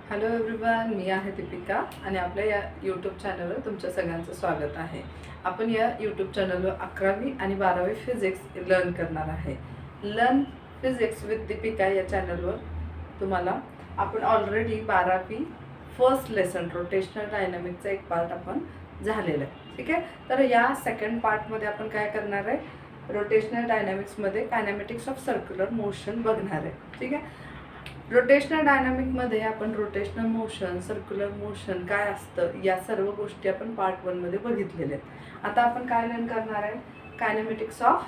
Hello everyone, मी आहे दीपिका आणि आपल्या या यूट्यूब चॅनलवर तुमच्या सगळ्यांचं स्वागत आहे. आपण या यूट्यूब चॅनलवर 11वी आणि 12वी फिजिक्स लर्न करणार आहे. लर्न फिजिक्स विथ दीपिका या चॅनलवर तुम्हाला आपण ऑलरेडी 12वी फर्स्ट लेसन रोटेशनल डायनामिकचा एक पार्ट आपण झालेला आहे. ठीक आहे, तर या सेकंड पार्टमध्ये आपण काय करणार आहे, रोटेशनल डायनामिक्समध्ये कायनेमॅटिक्स ऑफ सर्क्युलर मोशन बघणार आहे. ठीक आहे, रोटेशनल डायनामिकमध्ये आपण रोटेशनल मोशन, सर्क्युलर मोशन काय असतं या सर्व गोष्टी आपण पार्ट 1 मध्ये बघितलेल्या आहेत. आता आपण काय लर्न करणार आहे, कायनेमॅटिक्स ऑफ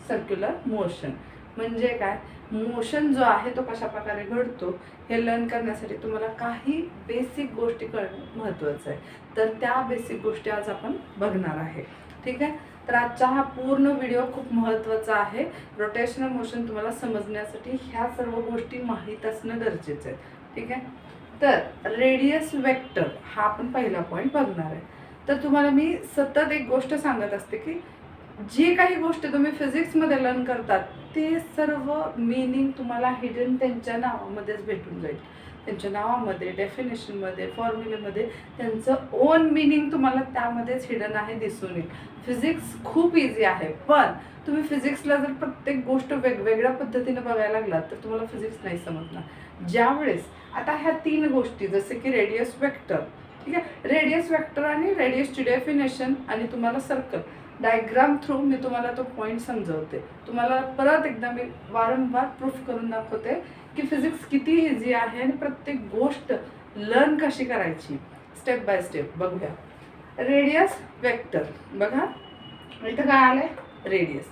सर्क्युलर मोशन म्हणजे काय, मोशन जो आहे तो कशा प्रकारे घडतो हे लर्न करण्यासाठी तुम्हाला काही बेसिक गोष्टी कळणं महत्त्वाचं आहे. तर त्या बेसिक गोष्टी आज आपण बघणार आहे. ठीक आहे, तर आजचा हा पूर्ण व्हिडिओ खूप महत्त्वाचा आहे. रोटेशनल मोशन तुम्हाला समजण्यासाठी ह्या सर्व गोष्टी माहीत असणं गरजेचं आहे. ठीक आहे, तर रेडियस वेक्टर हा आपण पहिला पॉईंट बघणार आहे. तर तुम्हाला मी सतत एक गोष्ट सांगत असते की जी काही गोष्टी तुम्ही फिजिक्समध्ये लर्न करतात ते सर्व मीनिंग तुम्हाला हिडन त्यांच्या नावामध्येच भेटून जाईल. त्यांच्या नावामध्ये, डेफिनेशनमध्ये, फॉर्म्युलेमध्ये त्यांचं ओन मीनिंग तुम्हाला त्यामध्येच हिडन आहे, दिसून येईल. फिजिक्स खूप इझी आहे, पण तुम्ही फिजिक्सला जर प्रत्येक गोष्ट वेगवेगळ्या पद्धतीने बघायला लागलात तर तुम्हाला फिजिक्स नाही समजणार. ज्यावेळेस आता ह्या तीन गोष्टी जसे की रेडियस वेक्टर, ठीक आहे, रेडियस वेक्टर आणि रेडियसची डेफिनेशन आणि तुम्हाला सर्कल डायग्राम थ्रू मी तुम्हाला तो पॉईंट समजवते. तुम्हाला परत एकदा मी वारंवार प्रूफ करून दाखवते की फिजिक्स किती इझी आहे आणि प्रत्येक गोष्ट लर्न कशी करायची स्टेप बाय स्टेप बघूया. रेडियस वेक्टर बघा, इथं काय आलंय, रेडियस.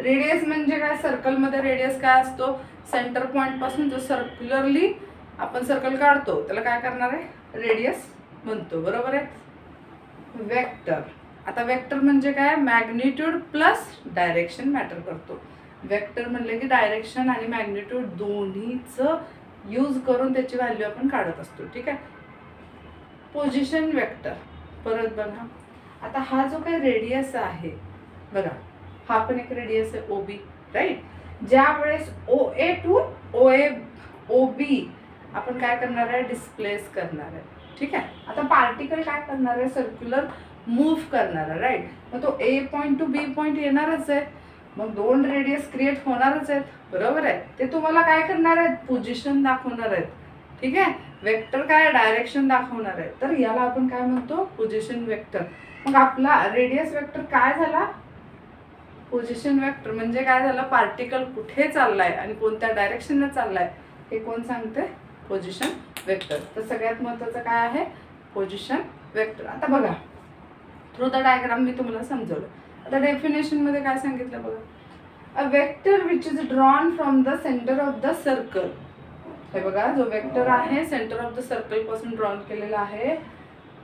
रेडियस म्हणजे काय, सर्कलमध्ये रेडियस काय असतो, सेंटर पॉईंट पासून जो सर्क्युलरली आपण सर्कल काढतो त्याला काय करणार आहे, रेडियस म्हणतो, बरोबर आहे. वेक्टर, आता वेक्टर म्हणजे काय, मॅग्निट्यूड प्लस डायरेक्शन मॅटर करतो. वेक्टर म्हणले की डायरेक्शन आणि मॅग्निट्यूड दोन्हीचं यूज करून त्याची व्हॅल्यू आपण काढत असतो. ठीक आहे, पोझिशन वेक्टर परत बघा. आता हा जो काही रेडियस आहे बघा, हा पण एक रेडियस आहे ओबी, राईट. ज्या वेळेस ओ ए टू ओ बी आपण काय करणार आहे, डिस्प्लेस करणार आहे. ठीक आहे, आता पार्टिकल काय करणार आहे, सर्क्युलर मूव्ह करणार आहे, राईट. मग तो ए पॉईंट टू बी पॉईंट येणारच आहे, मग दोन रेडियस क्रिएट होणारच आहेत, बरोबर आहे. ते तुम्हाला काय करणार आहेत, पोझिशन दाखवणार आहेत. ठीक आहे, वेक्टर काय, डायरेक्शन दाखवणार आहे. तर याला आपण काय म्हणतो, पोझिशन वेक्टर. मग आपला रेडियस वेक्टर काय झाला, पोझिशन वेक्टर. म्हणजे काय झालं, पार्टिकल कुठे चाललाय आणि कोणत्या डायरेक्शनने चाललाय हे कोण सांगते, पोझिशन वेक्टर. तर सगळ्यात महत्त्वाचं काय आहे, पोझिशन वेक्टर. आता बघा, थ्रू द डायग्राम मी तुम्हाला समजवलं. आता डेफिनेशन मध्ये काय सांगितलं बघा, a vector which is drawn from the centre of the circle. हे बघा, जो वेक्टर आहे सेंटर ऑफ द सर्कल पासून ड्रॉन केलेला आहे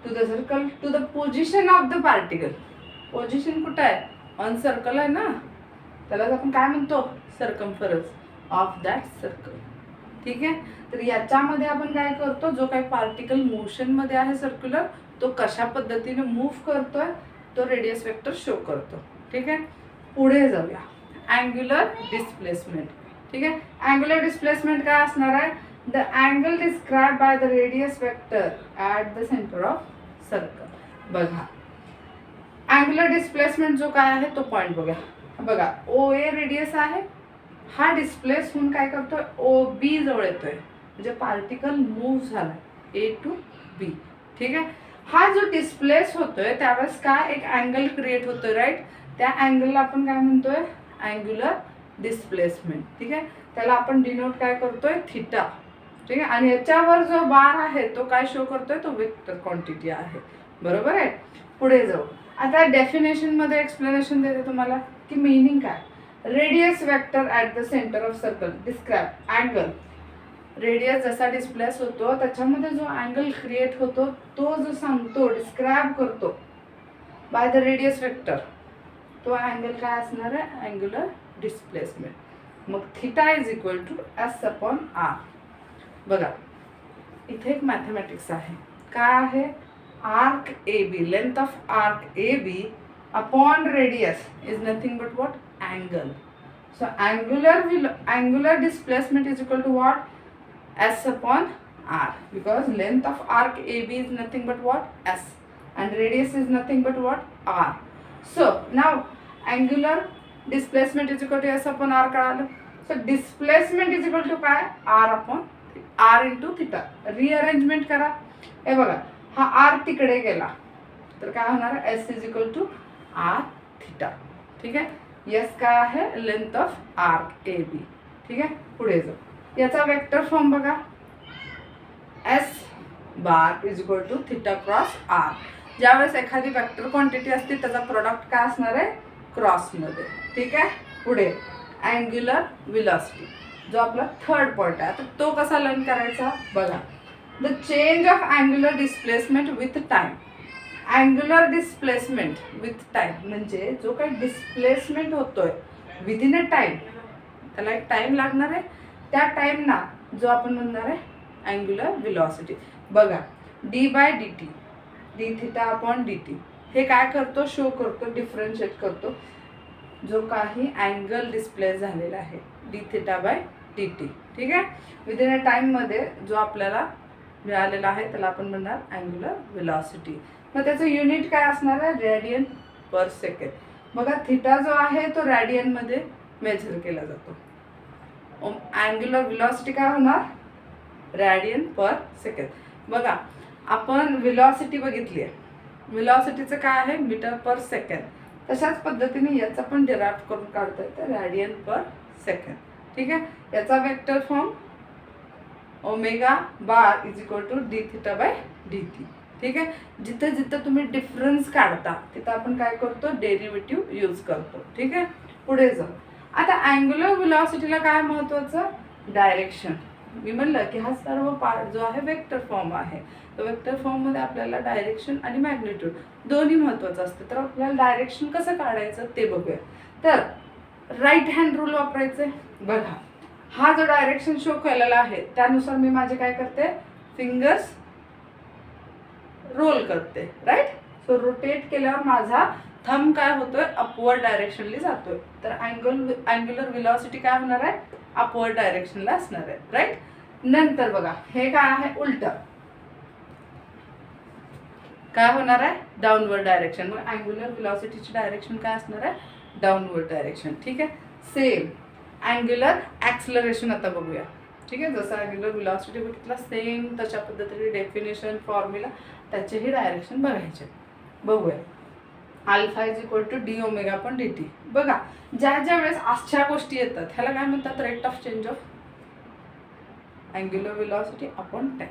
to the circle to the position of the particle. Position कुठं आहे, ऑन सर्कल आहे ना, त्यालाच आपण काय म्हणतो, सर्कम्फरन्स ऑफ दॅट सर्कल. ठीक आहे, तर याच्यामध्ये आपण काय करतो, जो काही पार्टिकल मोशन मध्ये आहे सर्क्युलर, तो कशा पद्धतीने मूव्ह करतोय तो रेडियस वेक्टर शो करतो. ठीक आहे, पुढे जाऊया, अँग्युलर डिस्प्लेसमेंट. ठीक आहे, अँग्युलर डिस्प्लेसमेंट काय असणार आहे, the angle describe by the radius vector at the centre of circle. बघा, अँग्युलर डिस्प्लेसमेंट जो काय आहे तो पॉईंट बघा. बघा, ओ ए रेडियस आहे, हा डिस्प्लेस होऊन काय करतोय, ओ बी जवळ येतोय, म्हणजे पार्टिकल मूव्ह झालाय ए टू बी. ठीक आहे, हा जो डिस्प्लेस होतोय त्यावेळेस काय, एक अँगल क्रिएट होतोय, राईट. त्या अँगलला आपण काय म्हणतोय, अँग्युलर डिस्प्लेसमेंट. ठीक आहे, त्याला आपण डिनोट काय करतोय, थिटा. ठीक आहे, आणि याच्यावर जो बार आहे तो काय शो करतोय, तो वेक्टर क्वांटिटी आहे, बरोबर आहे. पुढे जाऊ, आता डेफिनेशन मध्ये एक्सप्लेनेशन देते तुम्हाला की मीनिंग काय. Radius vector at the centre of circle describe angle. Radius जसा डिस्प्लेस होतो त्याच्यामध्ये जो अँगल क्रिएट होतो तो जो सांगतो, डिस्क्राइब करतो बाय द रेडियस वेक्टर, तो अँगल काय असणार आहे, अँग्युलर डिस्प्लेसमेंट. मग theta is equal to S upon R. बघा, इथे एक मॅथमॅटिक्स आहे, काय आहे, arc A B, length of arc A B upon radius is nothing but what, angle. So angular displacement is equal to what, S upon r, because length of arc AB is nothing but what? S, and radius is nothing but what? R. So now angular displacement is equal to S upon R कळालं. So displacement is equal to काय? R upon R into theta. Rearrangement करा. हे बघा, हा R तिकडे गेला तर काय होणार आहे? S is equal to R theta. ठीक आहे. S काय आहे? Length of arc AB. ठीक आहे. पुढे जाऊ. याचा वेक्टर फॉर्म बघा, S bar is equal to theta cross R. ज्यावेळेस एखादी वेक्टर क्वांटिटी असते त्याचा प्रोडक्ट काय असणार आहे? क्रॉसमध्ये. ठीक आहे. पुढे अँग्युलर व्हेलॉसिटी, जो आपला थर्ड पॉइंट आहे. आता तो कसा लर्न करायचा बघा. The change of angular displacement with time. Angular displacement with time म्हणजे जो काही डिस्प्लेसमेंट होतोय विदिन अ टाइम, त्याला एक टाइम लागणार आहे. त्या टाइमना जो आपण म्हणणार आहे अँग्युलर व्हेलॉसिटी. बघा, D by D T, D theta upon D T, हे काय करतो? शो करतो, डिफरन्शिएट करतो जो काही अँगल डिस्प्लेस झालेला आहे, D theta by D T. ठीक आहे. विदिन अ टाईममध्ये जो आपल्याला मिळालेला आहे त्याला आपण म्हणणार अँग्युलर व्हेलॉसिटी. मग त्याचं युनिट काय असणार आहे? Radian per second. बघा, थिटा जो आहे तो रॅडियनमध्ये मेजर केला जातो. अँग्युलर व्हेलॉसिटी काय होणार? Radian per second. बघा, आपण व्हेलॉसिटी बघितली आहे, व्हेलॉसिटीचं काय आहे? मीटर पर सेकंड. तशाच पद्धतीने याचा पण डिराइव्ह करून काढता येतं, रॅडियन पर सेकंड. ठीक आहे. याचा vector form omega bar is equal to D theta by D T. ठीक आहे. जिथं जिथं तुम्ही डिफरन्स काढता तिथं आपण काय करतो? डेरिव्हेटिव्ह यूज करतो. ठीक आहे. पुढे जाऊ. आता अँग्युलर व्हेलॉसिटीला काय महत्त्वाचं? डायरेक्शन. मी म्हणलं की हा सर्व पार्ट जो आहे वेक्टर फॉर्म आहे, तर वेक्टर फॉर्ममध्ये आपल्याला डायरेक्शन आणि मॅग्निट्यूड दोन्ही महत्त्वाचं असतं. तर आपल्याला डायरेक्शन कसं काढायचं ते बघूया. तर राईट हँड रूल वापरायचं. बघा, हा जो डायरेक्शन शो केलेला आहे त्यानुसार मी माझे काय करते? फिंगर्स रोल करते. राईट. सो रोटेट केल्यावर माझा थंब काय होतोय? अपवर्ड डायरेक्शनली जातोय. तर अँग्युलर व्हेलॉसिटी काय होणार आहे? अपवर्ड डायरेक्शनला असणार आहे. राईट. नंतर बघा, हे काय आहे? उलट काय होणार आहे? Downward direction. मग अँग्युलर व्हेलॉसिटीची डायरेक्शन काय असणार आहे? Downward direction. ठीक आहे. सेम अँग्युलर ॲक्सलरेशन आता बघूया. ठीक आहे. जसं अँग्युलर व्हेलॉसिटी बघितला सेम तशा पद्धतीने डेफिनेशन, फॉर्म्युला, त्याचेही डायरेक्शन बघायचे. बघूया. Alpha is equal to D omega पण डी टी. बघा, ज्या ज्या वेळेस अशा गोष्टी येतात ह्याला काय म्हणतात? Rate of change of angular velocity upon time.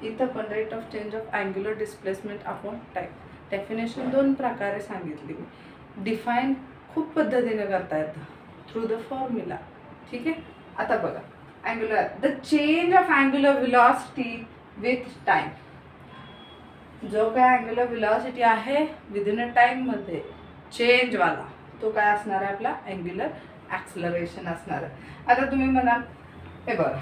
इथं पण rate of change of angular displacement upon time. Definition दोन प्रकारे सांगितली मी. डिफाईन खूप पद्धतीने करता येतं थ्रू द फॉर्म्युला. ठीक आहे. आता बघा, angular the change of angular velocity with time. जो काय अँग्युलर व्हेलॉसिटी आहे विदिन अ टाईममध्ये चेंजवाला तो काय असणार आहे? आपला अँग्युलर ॲक्सलरेशन असणार आहे. आता तुम्ही म्हणाल, हे बघा,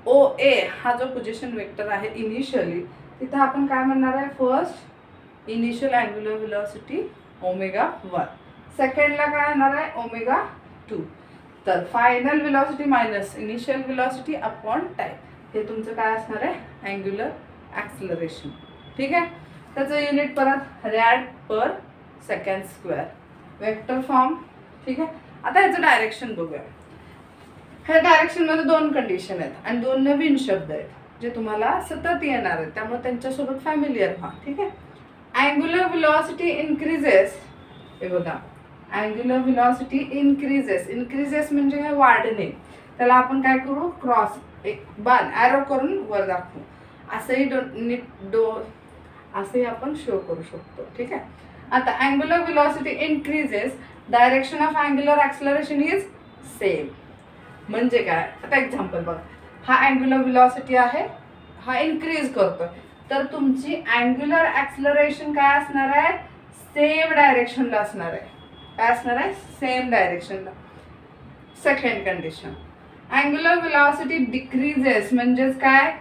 ओ ए हा जो पोझिशन वेक्टर आहे इनिशियली, तिथं आपण काय म्हणणार आहे? First initial angular velocity omega 1, सेकंडला काय येणार आहे? ओमेगा 2. तर final velocity minus initial velocity upon time, हे तुमचं काय असणार आहे? Angular acceleration. ठीक आहे. त्याचं युनिट परत रॅड पर सेकंड स्क्वेअर. Vector form. ठीक आहे. आता ह्याचं डायरेक्शन बघूया. ह्या डायरेक्शनमध्ये दोन कंडिशन आहेत आणि दोन नवीन शब्द आहेत जे तुम्हाला सतत येणार आहेत, त्यामुळे त्यांच्यासोबत फॅमिलियर व्हा. ठीक आहे. Angular velocity increases. हे बघा, अँग्युलर व्हेलॉसिटी इन्क्रीजेस. इन्क्रीजेस म्हणजे काय? वाढणे. त्याला आपण काय करू? क्रॉस एक बाण ॲरो करून वर दाखवू. असंही आपण शो करू शकतो. ठीक आहे. आता angular velocity increases, direction of angular acceleration is same. म्हणजे काय? आता एक्झाम्पल बघा, हा अँग्युलर व्हेलॉसिटी आहे, हा इन्क्रीज करतोय, तर तुमची अँग्युलर ॲक्सलरेशन काय असणार आहे? सेम डायरेक्शनला असणार आहे. काय असणार आहे? सेम डायरेक्शनला. Second condition, angular velocity decreases म्हणजेच काय?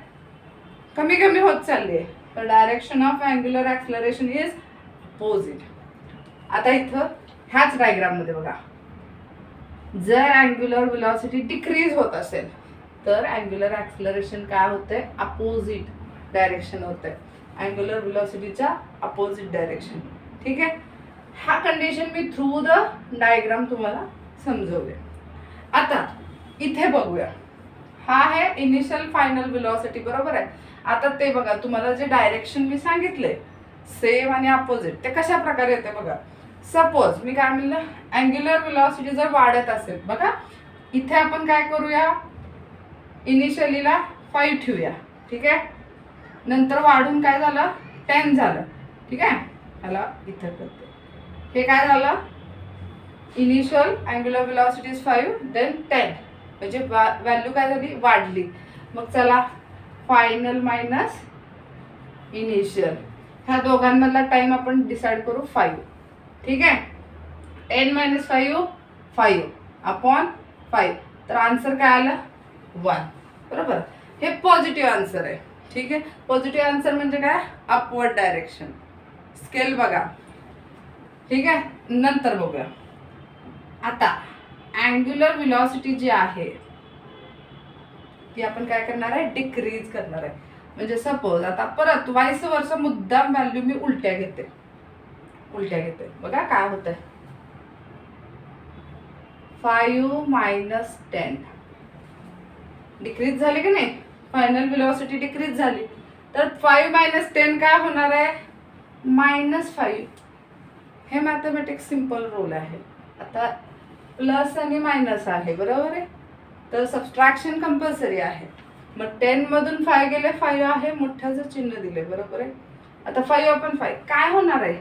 कमी कमी होत चालली आहे, तर direction of angular acceleration is opposite. आता इथं ह्याच डायग्राममध्ये बघा, जर अँग्युलर व्हेलॉसिटी डिक्रीज होत असेल तर अँग्युलर ॲक्सलरेशन काय होतंय, अपोजिट डायरेक्शन होतंय, अँग्युलर व्हेलॉसिटीच्या अपोजिट डायरेक्शन. ठीक आहे. हा condition me through the diagram तुम्हाला समजवले. आता इथे बघूया, हा आहे इनिशियल फायनल व्हेलॉसिटी, बरोबर आहे. आता ते बघा, तुम्हाला जे डायरेक्शन मी सांगितले सेम आणि अपोजिट, ते कशा प्रकारे येते बघा. सपोज मी काय म्हणलं, अँग्युलर व्हेलॉसिटी जर वाढत असेल, बघा इथे आपण काय करूया, इनिशियलीला 5 ठेवूया. ठीक आहे. नंतर वाढून काय झालं, 10 झालं. ठीक आहे. ह्याला इथं करते, हे काय झालं, initial angular velocity is 5 then 10, म्हणजे व्हॅल्यू काय झाली, वाढली. मग चला, फायनल मायनस इनिशियल, ह्या दोघांमधला टाइम आपण डिसाइड करू 5. ठीक आहे. 10 मायनस 5 5 अपॉन 5, तर आन्सर काय आलं 1. बरोबर. हे पॉझिटिव्ह आन्सर आहे. ठीक आहे. पॉझिटिव्ह आन्सर म्हणजे काय, अपवर्ड डायरेक्शन. स्केल बघा. ठीक आहे. नंतर बघूया, आता अँग्युलर व्हेलॉसिटी जी आहे ती आपण काय करणार आहे, डिक्रीज करणार आहे. म्हणजे सपोज आता परत वाईस वर्षा मुद्दाम व्हॅल्यू मी उलट्या घेते. बघा काय होतंय, 5 मायनस 10 डिक्रीज झाली की नाही, फायनल व्हेलॉसिटी डिक्रीज झाली. तर 5 मायनस 10 काय होणार आहे, -5. हे मॅथमॅटिक्स सिंपल रूल आहे. आता प्लस आणि मायनस आहे, बरोबर आहे, तर सबट्रॅक्शन कंपल्सरी आहे. मग 10 मधून 5 गेले, 5 आहे, मोठ्याचं चिन्ह दिले, बरोबर आहे. आता 5 अपॉन 5 काय होणार आहे,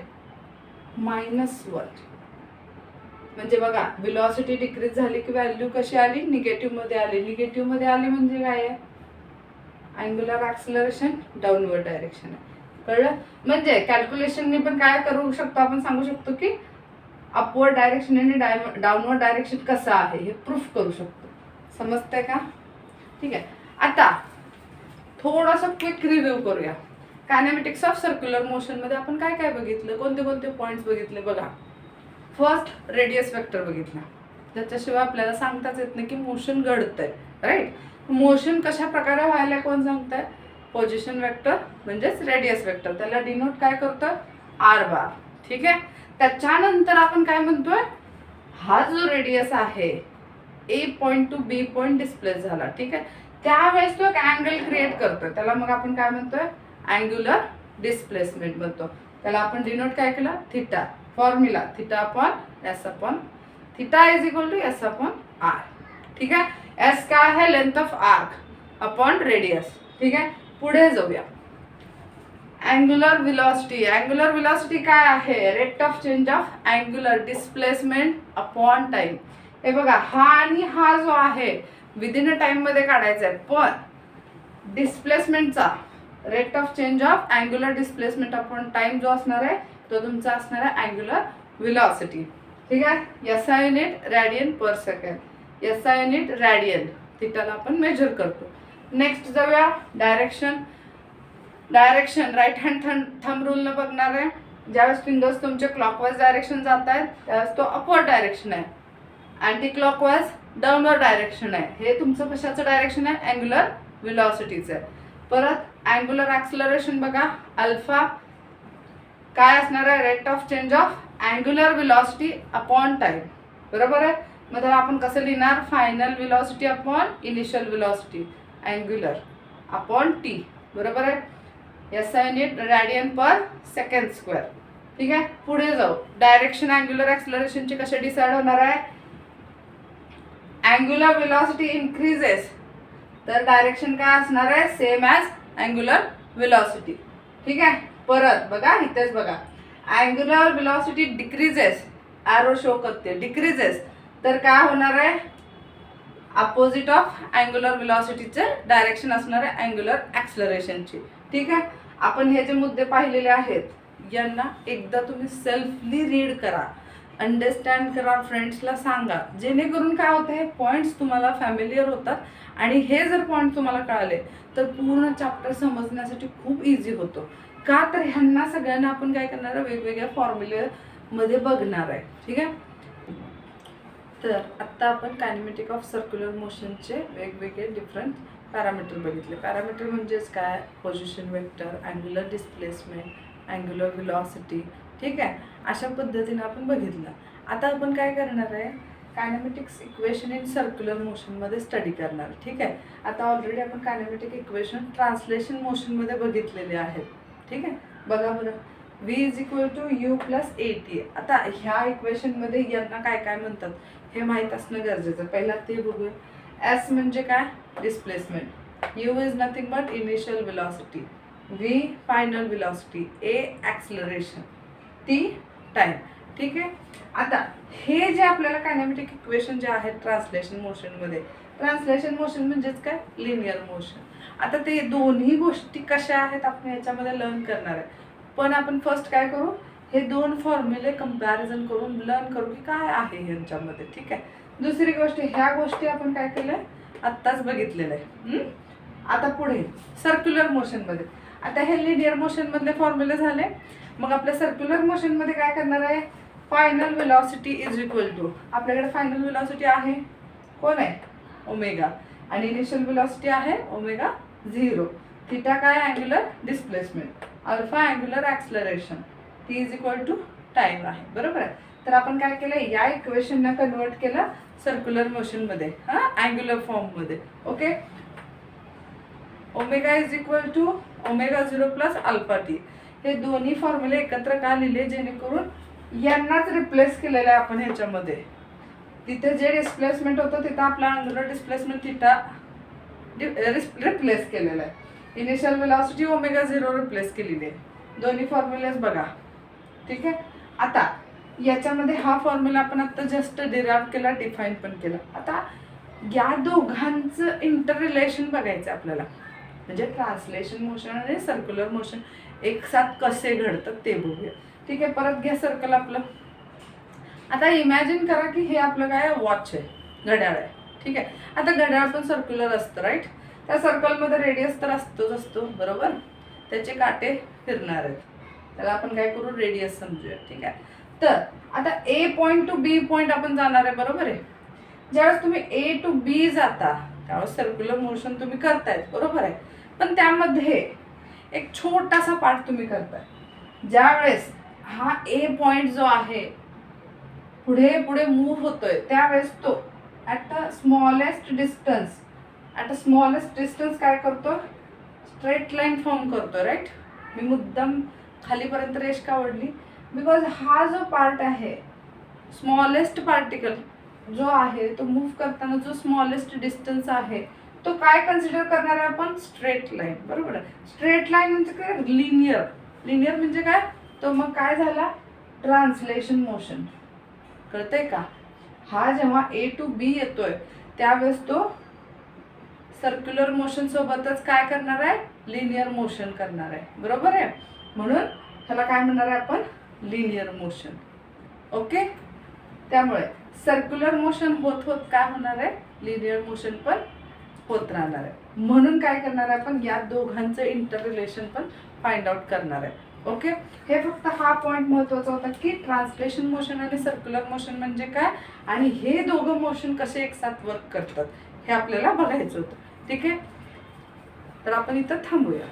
-1. म्हणजे बघा, व्हेलॉसिटी डिक्रीज झाली की व्हॅल्यू कशी आली, निगेटिव्ह मध्ये आली. निगेटिव्ह मध्ये आली म्हणजे काय आहे, अँग्युलर ॲक्सलरेशन डाऊनवर्ड डायरेक्शन आहे. कळलं. म्हणजे कॅल्क्युलेशनने पण काय करू शकतो, आपण सांगू शकतो की अपवर्ड डायरेक्शन आणि डाऊनवर्ड डायरेक्शन कसं आहे हे प्रूफ करू शकतो. समजतंय का. ठीक आहे. आता थोडासा क्विक रिव्ह्यू करूया. कायनेमॅटिक्स ऑफ सर्क्युलर मोशन मध्ये आपण काय काय बघितलं, कोणते कोणते पॉइंट्स बघितले बघा. फर्स्ट रेडियस वेक्टर बघितला, त्याच्याशिवाय आपल्याला सांगताच येत नाही की मोशन घडतंय, राईट. मोशन कशा प्रकारे व्हायला कोण सांगतंय, पोझिशन वेक्टर म्हणजेच रेडियस वेक्टर, त्याला डिनोट काय करतं, आर बार. ठीक आहे. त्याच्यानंतर आपण काय म्हणतोय, हा जो रेडियस आहे ए point to be point displace झाला. ठीक आहे. त्यावेळेस तो एक अँगल क्रिएट करतोय, त्याला मग आपण काय म्हणतोय, अँग्युलर डिस्प्लेसमेंट म्हणतो. त्याला आपण डिनोट काय केलं, theta. Formula theta upon S upon, theta is equal to S upon R. ठीक आहे. एस काय आहे, length of arc upon radius. ठीक आहे. पुढे जाऊया, अँग्युलर व्हेलॉसिटी. अँग्युलर व्हेलॉसिटी काय आहे, rate of change of angular displacement upon time. हे बघा, हा आणि हा जो आहे विदिन अ टाइम मध्ये काढायचा आहे, पण डिस्प्लेसमेंटचा rate of change of angular displacement upon time जो असणार आहे तो तुमचा असणार आहे अँग्युलर व्हेलॉसिटी. ठीक आहे. SI unit radian per second, SI unit radian, थिटाला आपण मेजर करतो. नेक्स्ट जाऊया, direction. Right hand thumb rule न बघणार आहे. ज्यावेळेस फिंगर्स तुमचे क्लॉकवाईज डायरेक्शन जात आहेत त्यावेळेस तो अपवर्ड डायरेक्शन आहे, अँटी क्लॉकवाईज डाऊनवर्ड डायरेक्शन आहे. हे तुमचं कशाचं डायरेक्शन आहे, अँग्युलर व्हेलॉसिटीचं आहे. परत अँग्युलर ॲक्सलरेशन बघा, अल्फा काय असणार आहे, rate of change of angular velocity upon time. बरोबर आहे. मग त्याला आपण कसं लिहिणार, final velocity upon initial velocity, angular upon T. बरोबर आहे. SI unit radian per second square. ठीक आहे. पुढे जाऊ, डायरेक्शन अँग्युलर ॲक्सलरेशनची कसे डिसाइड होणार आहे, अँग्युलर व्हेलॉसिटी इन्क्रीजेस तर डायरेक्शन काय असणार आहे, सेम ॲज अँग्युलर व्हेलॉसिटी. ठीक आहे. परत बघा, इथेच बघा, angular velocity decreases, arrow show करते, डिक्रीजेस तर काय होणार आहे, अपोजिट ऑफ अँग्युलर व्हेलॉसिटीचे डायरेक्शन असणार आहे अँग्युलर ॲक्सलरेशनची. ठीक आहे. आपण हे जे मुद्दे पाहिलेले आहेत यांना एकदा तुम्ही सेल्फली रीड करा, अंडरस्टँड करा, फ्रेंड्सला सांगा, जेणेकरून काय होतं, हे पॉईंट्स तुम्हाला फॅमिलियर होतात आणि हे जर पॉईंट तुम्हाला कळाले तर पूर्ण चॅप्टर समजण्यासाठी खूप इझी होतो. का तर ह्यांना सगळ्यांना आपण काय करणार आहे, वेगवेगळ्या फॉर्म्युलेमध्ये बघणार आहे. ठीक आहे. तर आत्ता आपण कायनेमॅटिक ऑफ सर्क्युलर मोशनचे वेगवेगळे डिफरंट पॅरामीटर बघितले. पॅरामीटर म्हणजेच काय, position vector, angular displacement, angular velocity, ठीक आहे. अशा पद्धतीने आपण बघितलं. आता आपण काय करणार आहे, कायनेमॅटिक्स इक्वेशन इन सर्क्युलर मोशनमध्ये स्टडी करणार, ठीक आहे. आता ऑलरेडी आपण कायनेमॅटिक इक्वेशन ट्रान्सलेशन मोशनमध्ये बघितलेले आहेत, ठीक आहे. बघा बरं, v is equal to U plus A T. आता ह्या इक्वेशनमध्ये यांना काय काय म्हणतात हे माहीत असणं गरजेचं. पहिला ते बघूया. एस म्हणजे काय, displacement, you is nothing but initial velocity, V final velocity, A acceleration, T time, ठीक आहे. आता हे जे आपल्याला कायनेमॅटिक इक्वेशन जे आहेत ट्रान्सलेशन मोशनमध्ये, ट्रान्सलेशन मोशन म्हणजेच काय, लिनियर मोशन. आता ते दोन्ही गोष्टी कशा आहेत आपण याच्यामध्ये लर्न करणार आहे. पण आपण फर्स्ट काय करू, हे दोन फॉर्म्युले कंपॅरिझन करून लर्न करू की काय आहे ह्यांच्यामध्ये, ठीक आहे. दुसरी गोष्ट, ह्या गोष्टी आपण काय केलंय, आत्ताच बघितलेलं आहे. आता पुढे सर्क्युलर मोशनमध्ये, आता हे लिनियर मोशनमधले फॉर्म्युले झाले. मग आपल्या सर्क्युलर मोशनमध्ये काय करणार आहे, final velocity is equal to, आपल्याकडे फायनल व्हेलॉसिटी आहे कोण आहे, ओमेगा, आणि इनिशियल व्हेलॉसिटी आहे ओमेगा 0. थीटा काय, angular displacement, alpha angular acceleration, T is equal to time आहे, बरोबर आहे. तर आपण काय केलं, या इक्वेशनला कन्वर्ट केलं सर्क्युलर मोशनमध्ये, अँग्युलर फॉर्ममध्ये. Okay, omega is equal to omega 0 plus alpha T. हे दोन्ही फॉर्म्युले एकत्र का लिहिले, जेणेकरून यांनाच रिप्लेस केलेलं आहे आपण ह्याच्यामध्ये. तिथे जे डिस्प्लेसमेंट होतं तिथं आपला अँग्युलर डिस्प्लेसमेंट थिटा रिप्लेस केलेला आहे. इनिशियल व्हेलॉसिटी ओमेगा 0 रिप्लेस केलेली आहे. दोन्ही फॉर्म्युलेज बघा, ठीक आहे. आता याच्यामध्ये हा फॉर्म्युला आपण आता जस्ट डिराइव्ह केला, डिफाईन पण केला. आता या दोघांचं इंटर रिलेशन बघायचं आपल्याला, म्हणजे ट्रान्सलेशन मोशन आणि सर्क्युलर मोशन एक साथ कसे घडतात ते बघूया, ठीक आहे. परत घ्या सर्कल आपलं. आता इमॅजिन करा की हे आपलं काय, वॉच आहे, घड्याळ आहे, ठीक आहे. आता घड्याळ पण सर्क्युलर असतं, राईट. त्या सर्कलमध्ये रेडियस तर असतोच असतो, बरोबर. त्याचे काटे फिरणार आहेत, त्याला आपण काय करू, रेडियस समजूया, ठीक आहे. तर आता ए पॉईंट टू बी पॉईंट आपण जाणार आहे, बरोबर आहे. ज्यावेळेस तुम्ही ए टू बी जाता त्यावेळेस सर्क्युलर मोशन तुम्ही करतायत, बरोबर आहे. पण त्यामध्ये एक छोटासा पार्ट तुम्ही करताय. ज्यावेळेस हा ए पॉईंट जो आहे पुढे पुढे मूव्ह होतोय, त्यावेळेस तो ॲट अ स्मॉलेस्ट डिस्टन्स काय करतो, स्ट्रेट लाईन फॉर्म करतो, राईट. मी मुद्दाम खालीपर्यंत रेष का ओढली, बिकॉज हा जो पार्ट आहे, स्मॉलेस्ट पार्टिकल जो आहे तो मूव्ह करताना जो स्मॉलेस्ट डिस्टन्स आहे तो काय कन्सिडर करणार आहे आपण, स्ट्रेट लाईन, बरोबर. स्ट्रेट लाईन म्हणजे काय, लिनियर म्हणजे काय, तो मग काय झाला, ट्रान्सलेशन मोशन. कळतंय का. हा जेव्हा ए टू बी येतोय त्यावेळेस तो सर्क्युलर मोशन सोबतच काय करणार आहे, लिनियर मोशन करणार आहे, बरोबर आहे. म्हणून ह्याला काय म्हणणार आहे आपण, लिनियर मोशन. ओके, त्यामुळे सर्क्युलर मोशन होत होत काय होणार आहे, लिनियर मोशन पण होत राहणार आहे. म्हणून काय करणार आहे आपण, या दोघांचं इंटर रिलेशन पण फाइंड आउट करणार आहे. ओके, हे फक्त हा पॉईंट महत्त्वाचा होता की ट्रान्सलेशन मोशन आणि सर्क्युलर मोशन म्हणजे काय, आणि हे दोघं मोशन कसे एक साथ वर्क करतात हे आपल्याला बघायचं होतं, ठीक आहे. तर आपण इथं थांबूया.